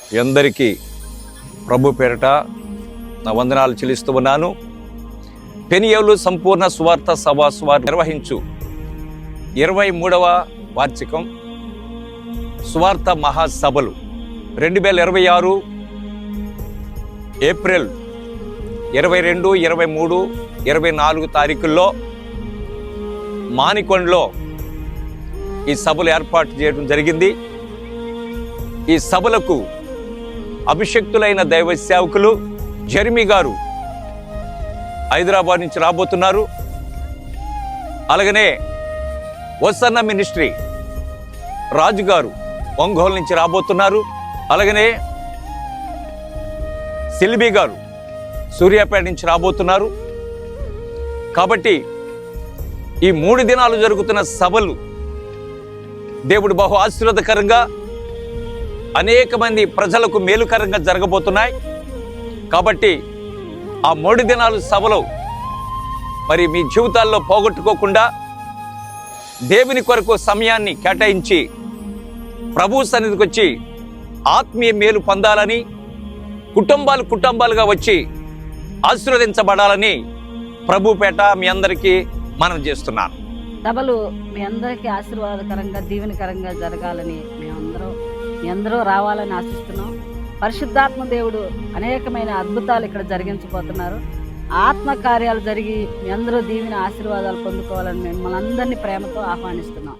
మీ అందరికీ ప్రభు పేరట నా వందనాలు చెల్లిస్తూ ఉన్నాను. పెనియేలు సంపూర్ణ సువార్త సభ నిర్వహించు 23వ వార్షికం సువార్త మహాసభలు 2026 ఏప్రిల్ 22, 23, 24 తారీఖుల్లో మానికొండలో ఈ సభలు ఏర్పాటు చేయడం జరిగింది. ఈ సభలకు అభిషక్తులైన దైవ సేవకులు జెర్మీ గారు హైదరాబాద్ నుంచి రాబోతున్నారు. అలాగనే వసన్న మినిస్ట్రీ రాజు గారు ఒంగోలు నుంచి రాబోతున్నారు. అలాగనే సిల్బీ గారు సూర్యాపేట నుంచి రాబోతున్నారు. కాబట్టి ఈ 3 దినాలు జరుగుతున్న సభలు దేవుడు బహు ఆశీర్వాదకరంగా అనేక మంది ప్రజలకు మేలుకరంగా జరగబోతున్నాయి. కాబట్టి ఆ 3 దినాలు సభలో మరి మీ జీవితాల్లో పోగొట్టుకోకుండా దేవుని కొరకు సమయాన్ని కేటాయించి ప్రభు సన్నిధికి వచ్చి ఆత్మీయ మేలు పొందాలని, కుటుంబాలుగా వచ్చి ఆశీర్వదించబడాలని ప్రభుపేట మీ అందరికీ మనం చేస్తున్నాను. సభలు మీ అందరికీ ఆశీర్వాదకరంగా దీవెనకరంగా జరగాలని మీ అందరూ రావాలని ఆశిస్తున్నాం. పరిశుద్ధాత్మ దేవుడు అనేకమైన అద్భుతాలు ఇక్కడ జరిగించబోతున్నారు. ఆత్మ కార్యాలు జరిగి మీ అందరూ దీవెన ఆశీర్వాదాలు పొందుకోవాలని మిమ్మల్ని అందరినీ ప్రేమతో ఆహ్వానిస్తున్నాం.